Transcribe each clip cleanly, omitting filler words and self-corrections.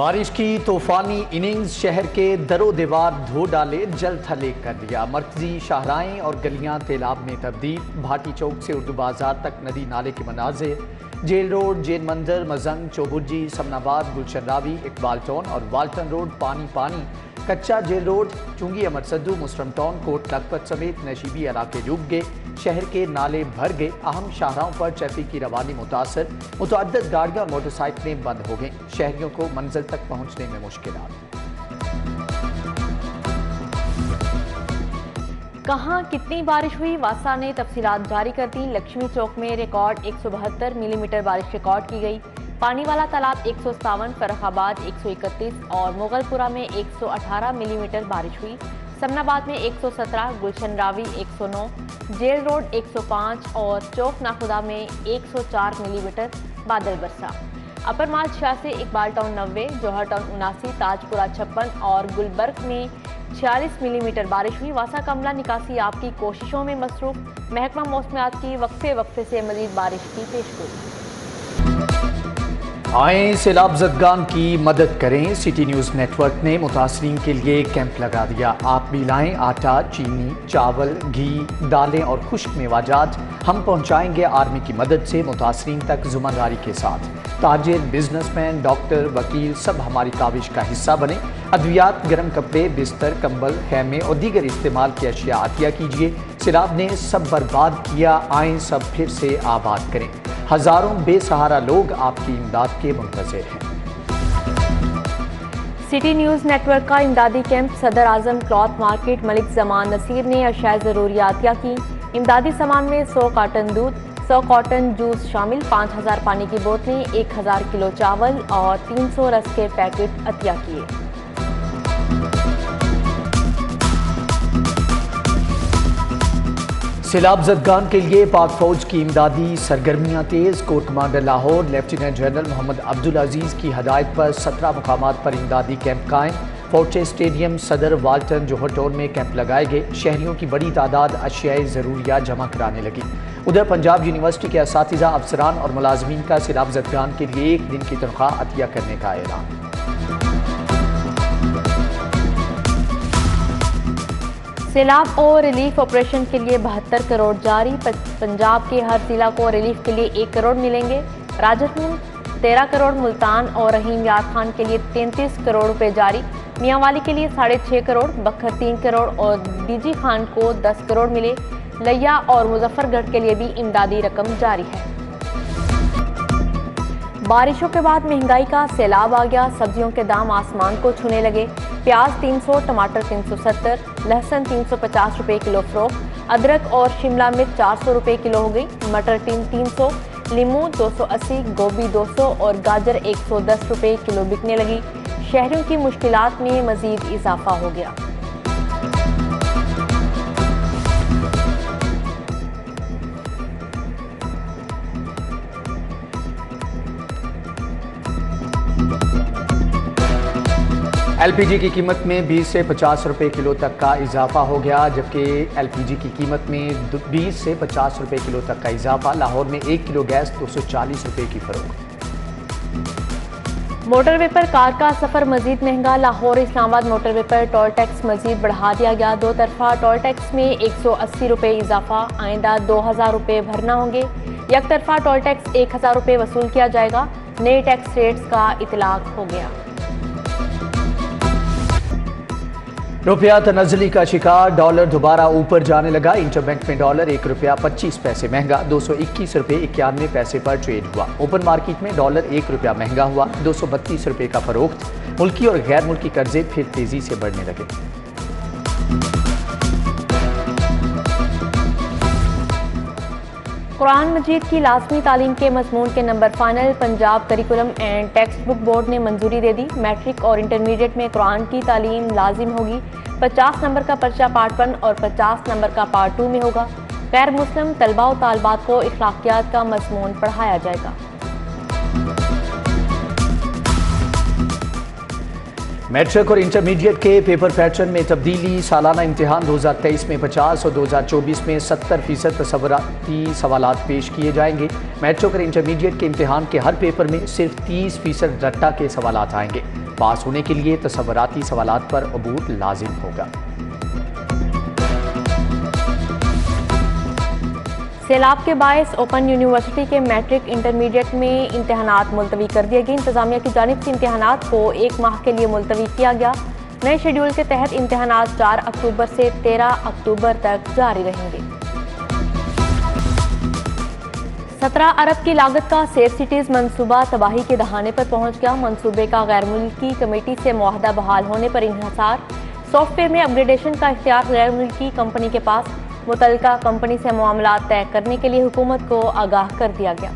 बारिश की तूफानी इनिंग्स शहर के दरो दीवार धो डाले, जल थले कर दिया। मरकजी शाहराएं और गलियां तेलाब में तब्दील। भाटी चौक से उर्दू बाजार तक नदी नाले के मनाजिर। जेल रोड, जेल मंदिर, मजंग, चौबुर्जी, समनाबाद, गुलशन रावी, इकबाल टाउन और वाल्टन रोड पानी पानी। कच्चा जेल रोड, चुंगी, अमर सद्दू, मुस्लिम टाउन, कोट लखपत समेत नशीबी इलाके डूब गए। शहर के नाले भर गए। अहम शाहराहों पर ट्रैफिक की रवानी मुतासर। मुतअद्दिद गाड़ियां और मोटरसाइकिलें बंद हो गईं। शहरियों को मंजिल तक पहुंचने में मुश्किलात। कहाँ कितनी बारिश हुई, वासा ने तफसीलात जारी कर दी। लक्ष्मी चौक में रिकॉर्ड 172 मिलीमीटर बारिश रिकॉर्ड की गई। पानी वाला तालाब 157, फर्रुखाबाद 131 और मुगलपुरा में 118 मिलीमीटर बारिश हुई। समनाबाद में 117, गुलशन रावी 109, जेल रोड 105 और चौक नाखुदा में 104 मिलीमीटर बादल बरसा। अपर माल 86, इकबाल टाउन 90, जौहर टाउन 79, ताजपुरा 56 और गुलबर्ग में 46 मिलीमीटर बारिश हुई। वासा कमला निकासी आपकी कोशिशों में मसरूफ। महकमा मौसमियात की वक्फे वक्फे से मजीद बारिश की पेशगोई। आए सैलाब ज़दगान की मदद करें। सिटी न्यूज़ नेटवर्क ने मुतासरीन के लिए कैंप लगा दिया। आप भी लाएं आटा, चीनी, चावल, घी, दालें और खुश्क मेवाजात। हम पहुंचाएंगे आर्मी की मदद से मुतासरीन तक जुम्मेदारी के साथ। ताजिर, बिजनेसमैन, डॉक्टर, वकील सब हमारी काविश का हिस्सा बने। अद्वियात, गर्म कपड़े, बिस्तर, कंबल, खैमे और दीगर इस्तेमाल की अशिया अतिया कीजिए। सैलाब ने सब बर्बाद किया, आए सब फिर से आबाद करें। हजारों बेसहारा लोग आपकी इमदाद के मुंतज़िर हैं। सिटी न्यूज़ नेटवर्क का इमदादी कैंप सदर आजम क्लॉथ मार्केट मलिक जमान नसीर ने अशिया ज़रूरियातिया की। इमदादी सामान में 100 कार्टन दूध, 100 कॉटन जूस शामिल, 5000 पानी की बोतलें, 1000 किलो चावल और 300 रस के पैकेट अतिया किए। सैलाब ज़दगान के लिए पाक फौज की इमदादी सरगर्मियाँ तेज़। Core commander Lahore lieutenant general Mohammad Abdul Aziz की हदायत पर 17 मुकामात पर इमदादी कैंप कायम। Fortress stadium, Sadar, Walton, Johar town में कैंप लगाए गए। शहरियों की बड़ी तादाद अशियाए ज़रूरियात जमा कराने लगी। उधर पंजाब यूनिवर्सिटी के असातिज़ा, अफसरान और मुलाजमीन का सैलाब ज़दगान के लिए 1 दिन की तनख्वाह अतिया करने का ऐलान। सैलाब और रिलीफ ऑपरेशन के लिए 72 करोड़ जारी। पंजाब के हर जिला को रिलीफ के लिए 1 करोड़ मिलेंगे। राजस्थान 13 करोड़, मुल्तान और रहीम यार खान के लिए 33 करोड़ रुपए जारी। मियांवाली के लिए 6.5 करोड़, बखर 3 करोड़ और डीजी खान को 10 करोड़ मिले। लिया और मुजफ्फरगढ़ के लिए भी इमदादी रकम जारी है। बारिशों के बाद महंगाई का सैलाब आ गया। सब्जियों के दाम आसमान को छूने लगे। प्याज 300, टमाटर 370, लहसुन 350 रुपये किलो फरोख्त। अदरक और शिमला मिर्च 400 रुपये किलो हो गई। मटर 300, लीमू 280, गोभी 200 और गाजर 110 रुपये किलो बिकने लगी। शहरियों की मुश्किलात में मजीद इजाफा हो गया। एलपीजी की कीमत में 20 से 50 रुपये किलो तक का इजाफा हो गया, जबकि एलपीजी की कीमत में 20 से 50 रुपये किलो तक का इजाफा। लाहौर में 1 किलो गैस 240 रुपये की फरोख्त। मोटरवे पर कार का सफर मजीद महंगा। लाहौर इस्लामाबाद मोटरवे पर टोल टैक्स मजीद बढ़ा दिया गया। 2 तरफा टोल टैक्स में 180 रुपये इजाफा। आइंदा 2000 रुपये भरना होंगे। एक तरफा टोल टैक्स 1000 रुपये वसूल किया जाएगा। नए टैक्स रेट्स का इतलाक हो गया। रुपया तनज़्ज़ुली का शिकार, डॉलर दोबारा ऊपर जाने लगा। इंटरबैंक में डॉलर 1 रुपया 25 पैसे महंगा 221 रुपये 91 पैसे पर ट्रेड हुआ। ओपन मार्केट में डॉलर 1 रुपया महंगा हुआ 232 रुपये का फरोख्त। मुल्की और गैर मुल्की कर्जे फिर तेजी से बढ़ने लगे। कुरान मजीद की लाजमी तालीम के मजमून के number final. Punjab curriculum and text book board ने मंजूरी दे दी। मैट्रिक और इंटरमीडिएट में कुरान की तालीम लाजिम होगी। 50 नंबर का पर्चा पार्ट 1 और 50 नंबर का पार्ट 2 में होगा। गैर मुस्लिम तलबा और तालबात को इखलाकियात का मजमून पढ़ाया जाएगा। मैट्रिक और इंटरमीडिएट के पेपर पैटर्न में तब्दीली। सालाना इम्तिहान 2023 में 50 और 2024 में 70% तसव्वुराती सवालात पेश किए जाएंगे। मैट्रिक और इंटरमीडिएट के इम्तिहान के हर पेपर में सिर्फ 30% रट्टा के सवालात आएंगे। पास होने के लिए तसव्वुराती सवालात पर अबूर लाजिम होगा। सैलाब के बायस ओपन यूनिवर्सिटी के मैट्रिक इंटरमीडिएट में इम्तहानात मुलतवी कर दिए गए। इंतजामिया की जानिब से इम्तहानात को 1 माह के लिए मुलतवी किया गया। नए शेड्यूल के तहत इम्तहानात 4 अक्टूबर से 13 अक्टूबर तक जारी रहेंगे। 17 अरब की लागत का सेफ सिटीज मंसूबा तबाही के दहाने पर पहुंच गया। मंसूबे का गैर मुल्की कमेटी से मुआहदा बहाल होने पर इन्हिसार। सॉफ्टवेयर में अपग्रेडेशन का इख्तियार गैर मुल्की कंपनी के पास। मुतल्लिका कंपनी से मामला तय करने के लिए हुकूमत को आगाह कर दिया गया।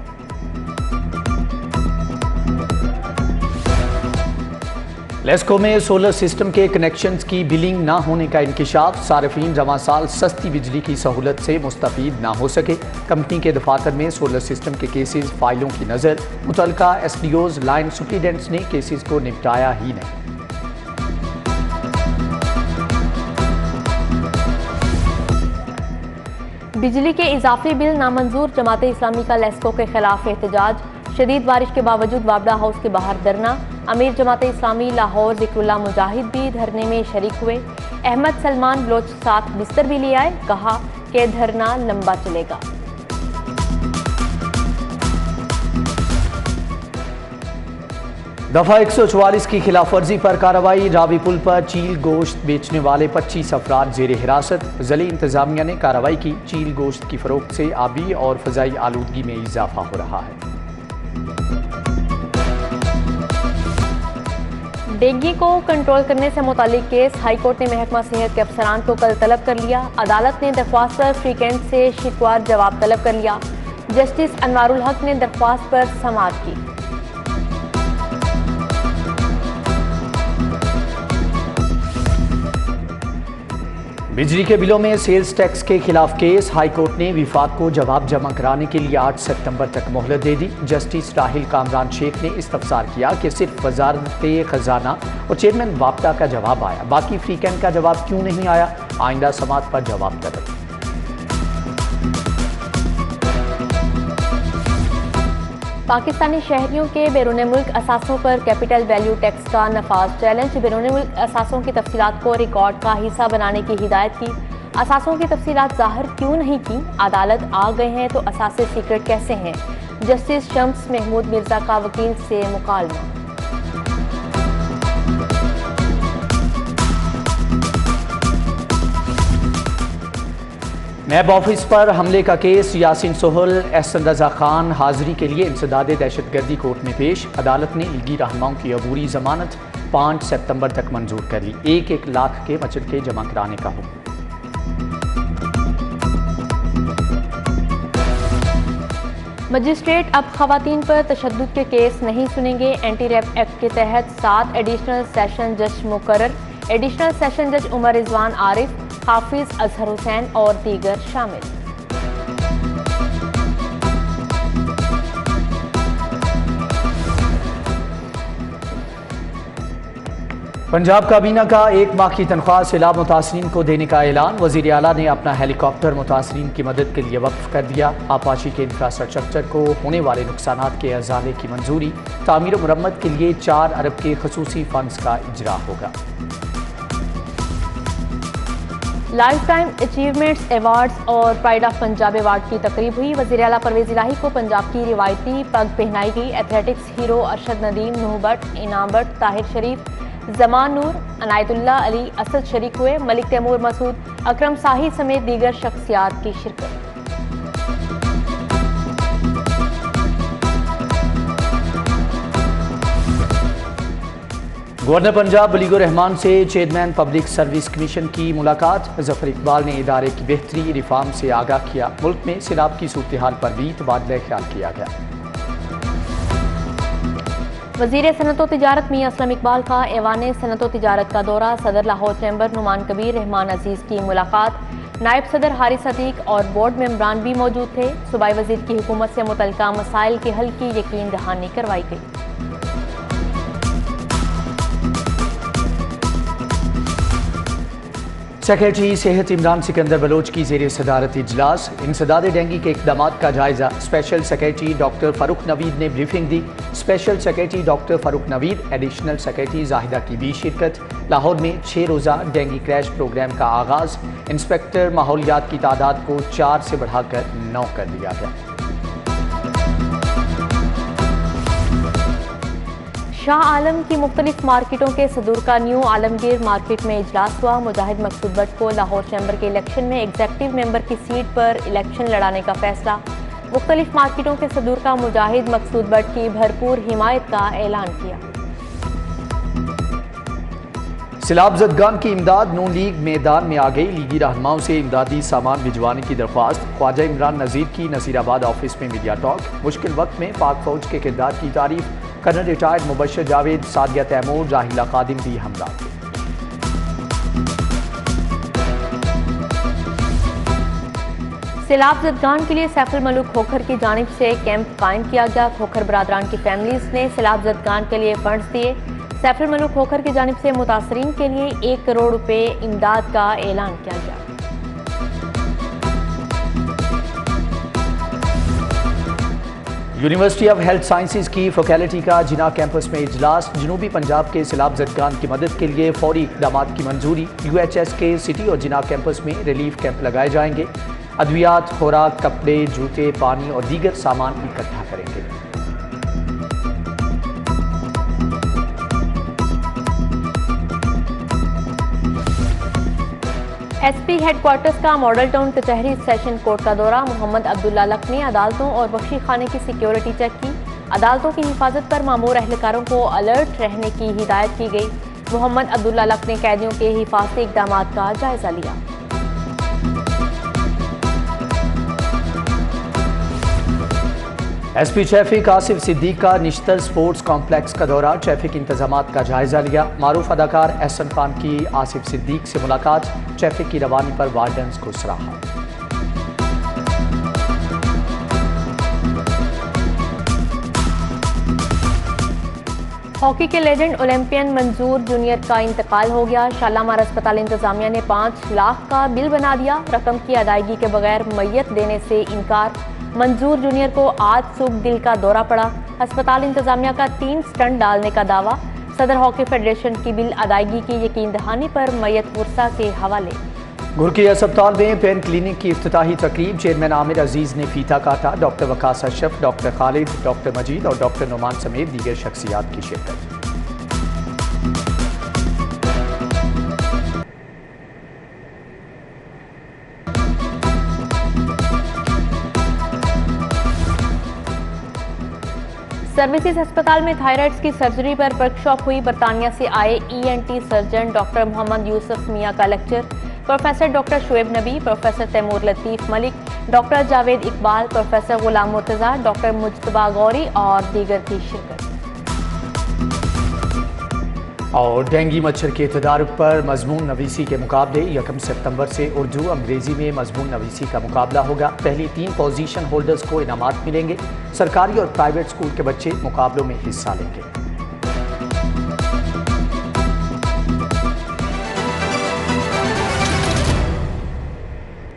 लेस्को में सोलर सिस्टम के कनेक्शंस की बिलिंग ना होने का इंकिशाफ। सार्फिन रवां साल सस्ती बिजली की सहूलत से मुस्तफीद ना हो सके। कंपनी के दफातर में सोलर सिस्टम के केसेस फाइलों की नज़र। मुतल्लिका SDOs लाइन सुप्रीडेंट्स ने केसेस को निपटाया ही नहीं। बिजली के इजाफी बिल नामंजूर। जमाते इस्लामी का लेस्को के खिलाफ एहतजाज। शदीद बारिश के बावजूद वाबड़ा हाउस के बाहर धरना। अमीर जमाते इस्लामी लाहौर जिक्रुल्लाह मुजाहिद भी धरने में शरीक हुए। अहमद सलमान बलोच साथ बिस्तर भी ले आए। कहा कि धरना लंबा चलेगा। दफा 144 की खिलाफ वर्जी पर कार्रवाई। रावी पुल पर चील गोश्त बेचने वाले 25 अफराद जेर हिरासत। ज़िली इंतजामिया ने कार्रवाई की। चील गोश्त की फरोख्त से आबी और फ़ज़ाई आलूदगी में इजाफा हो रहा है। डेंगू को कंट्रोल करने से मुतालिक केस। हाईकोर्ट ने महकमा सेहत के अफसरान को कल तलब कर लिया। अदालत ने दरख्वास्त पर फ्री कैंट से शिकवार जवाब तलब कर लिया। जस्टिस अनवारुल हक ने दरख्वास्त पर समाअत की। बिजली के बिलों में सेल्स टैक्स के खिलाफ केस। हाईकोर्ट ने विफाक को जवाब जमा कराने के लिए 8 सितंबर तक मोहलत दे दी। जस्टिस राहिल कामरान शेख ने इस्तफसार किया कि सिर्फ वजारत खजाना और चेयरमैन वापटा का जवाब आया, बाकी फ्री कैंट का जवाब क्यों नहीं आया। आइंदा समात पर जवाब तलब। पाकिस्तानी शहरियों के बैरून मुल्क असासों पर कैपिटल वैल्यू टैक्स का नफाज। चैलेंज। बैरून मुल्क असासों की तफसीलात को रिकॉर्ड का हिस्सा बनाने की हिदायत की। असासों की तफसीलात जाहिर क्यों नहीं की। अदालत आ गए हैं तो असासे सीक्रेट कैसे हैं। जस्टिस शम्स महमूद मिर्जा का वकील से मुकालमा। नैब ऑफिस पर हमले का केस। यासीन सोहल, एहसन रजा खान हाजिरी के लिए इंसदाद दहशतगर्दी कोर्ट में पेश। अदालत ने लीगी रहनुमाओं की अबूरी जमानत 5 सितंबर तक मंजूर कर ली। 1-1 लाख के मचलके जमा कराने का हुक्म। मजिस्ट्रेट अब खवातीन पर तशद्दुद के केस नहीं सुनेंगे। एंटी रेप एक्ट के तहत 7 एडिशनल सेशन जज मुकर्रर। एडिशनल सेशन जज उमर रिजवान आरिफ, हाफिज अजहर हुसैन और दीगर शामिल। पंजाब काबीना का 1 माह की तनख्वाह सैलाब मुतासरीन को देने का ऐलान। वज़ीर आला ने अपना हेलीकॉप्टर मुतासरीन की मदद के लिए वक्फ कर दिया। आपाची के इंफ्रास्ट्रक्चर को होने वाले नुकसानात के अजाले की मंजूरी। तामीर मुरम्मत के लिए 4 अरब के खसूसी फंड्स का इजरा होगा। लाइफ टाइम अचीवमेंट्स अवार्ड्स और प्राइड ऑफ पंजाब अवार्ड की तकरीब हुई। वज़ीर आला परवेज़ इलाही को पंजाब की रिवायती पग पहनाई गई। एथलेटिक्स हीरो अरशद नदीम, नूह भट्ट, इनाम भट्ट, ताहिर शरीफ, जमान नूर, अनायतुल्लाह अली असद शरीक हुए। मलिक तैमूर मसूद, अकरम साही समेत दीगर शख्सियात की शिरकत। गवर्नर पंजाब वलीगुर रहमान से चेयरमैन पब्लिक सर्विस कमीशन की मुलाकात। जफर इकबाल ने इदारे की बेहतरी रिफॉर्म से आगाह किया। मुल्क में सैलाब की सूरत हाल पर भी तबादला ख्याल किया गया। वज़ीर सनअत व तिजारत मियां असलम इकबाल का ऐवान सनअत व तिजारत का दौरा। सदर लाहौर चैम्बर नुमान कबीर रहमान अजीज़ की मुलाकात। नायब सदर हारिस अतीक और बोर्ड मेंबरान भी मौजूद थे। सूबाई वज़ीर की हुकूमत से मुतल्लिका मसाइल के हल की यकीन दहानी करवाई गई। सेक्रेटरी सेहत इमरान सिकंदर बलोच की ज़ेर सदारत इजलास, इंसदाद डेंगू के इक़दाम का जायज़ा। Special secretary doctor Farooq Naveed ने ब्रीफिंग दी। Special secretary doctor Farooq Naveed, additional secretary Zahida की भी शिरकत। लाहौर में 6 रोज़ा डेंगू क्रैश प्रोग्राम का आगाज़। इंस्पेक्टर माहौलियात की तादाद को 4 से बढ़ाकर 9 कर दिया गया। शाह आलम की मुख्तलिफ मार्केटों के सदूर का न्यू आलमगीर मार्केट में इजलास हुआ। मुजाहिद मकसूद भट्ट को लाहौर चैम्बर के इलेक्शन में एग्जेक्टिव मेंबर की सीट पर इलेक्शन लड़ाने का फैसला। मुख्तलिफ मार्केटों के सदूर का मुजाहिद मकसूद भट्ट की भरपूर हिमायत का ऐलान किया। सैलाब ज़दगान की इमदाद। नून लीग मैदान में आ गई। लीगी रहनुमाओं से इमदादी सामान भिजवाने की दरख्वास्त। ख्वाजा इमरान नज़ीर की नसीराबाद ऑफिस में मीडिया टॉक। मुश्किल वक्त में पाक फौज के किरदार की तारीफ। कर्नल रिटायर्ड मुबशर जावेद, सादिया तैमूर, जाहिला खादिम भी हमला। सैलाब ज़दगान के लिए सैफुल मलूक खोखर की जानिब से कैंप कायम किया गया। खोखर बरादरान की फैमिलीज ने सैलाब ज़दगान के लिए फंड्स दिए। सैफुल मलूक खोखर की जानिब से मुतासरीन के लिए 1 करोड़ रुपए इमदाद का ऐलान किया गया। यूनिवर्सिटी ऑफ हेल्थ साइंसेज की फैकल्टी का जिना कैंपस में इजलास। जनूबी पंजाब के सैलाब ज़दगान की मदद के लिए फौरी इक़दामात की मंजूरी। UHS के सिटी और जिना कैंपस में रिलीफ कैंप लगाए जाएंगे। अद्वियात, खुराक, कपड़े, जूते, पानी और दीगर सामान इकट्ठा करेंगे। SP हेडक्वार्टर्स का मॉडल टाउन कचहरी सेशन कोर्ट का दौरा। मोहम्मद अब्दुल्ला लक ने अदालतों और बख्शी खाने की सिक्योरिटी चेक की। अदालतों की हिफाजत पर मामूर अहलकारों को अलर्ट रहने की हिदायत की गई। मोहम्मद अब्दुल्ला लक ने कैदियों के हिफाजती इक़दाम का जायजा लिया। SP ट्रैफिक आसिफ सिद्दीक का निश्तर स्पोर्ट्स कॉम्प्लेक्स का दौरा। ट्रैफिक इंतजामात का जायजा लिया। मारूफ अदाकार एहसन खान की आसिफ सिद्दीक से मुलाकात। ट्रैफिक की रवानी पर वार्डन्स को सराहा। हॉकी के लेजेंड ओलंपियन मंजूर जूनियर का इंतकाल हो गया। शालामार अस्पताल इंतजामिया ने 5 लाख का बिल बना दिया। रकम की अदायगी के बगैर मैयत देने से इनकार। मंजूर जूनियर को आज सुबह दिल का दौरा पड़ा। अस्पताल इंतजामिया का 3 स्टंट डालने का दावा। सदर हॉकी फेडरेशन की बिल अदायगी की यकीन दहानी पर मैयत वर्सा के हवाले। घुरकी अस्पताल में पेन क्लिनिक की इफ्तिताही तकरीब। चेयरमैन आमिर अजीज ने फीता काटा। Doctor Waqas Ashraf, doctor Khalid, doctor Majeed और डॉक्टर नुमान समेत दीगर शख्सियात की शिरकत। सर्विसेज अस्पताल में थायराइड्स की सर्जरी पर वर्कशॉप हुई। बरतानिया से आए ENT surgeon doctor Mohammad Yusuf Mian का lecture. Professor doctor Shoaib Nabi, professor Taimur Latif Malik, doctor Javed Iqbal, professor Ghulam Murtaza, doctor Mujtaba Ghauri और दीगर की शिरकत। और डेंगू मच्छर के तदारुक पर मजमून नवीसी के मुकाबले 1 सितंबर से उर्दू अंग्रेजी में मजमून नवीसी का मुकाबला होगा। पहली 3 पोजीशन होल्डर्स को इनामात मिलेंगे। सरकारी और प्राइवेट स्कूल के बच्चे मुकाबलों में हिस्सा लेंगे।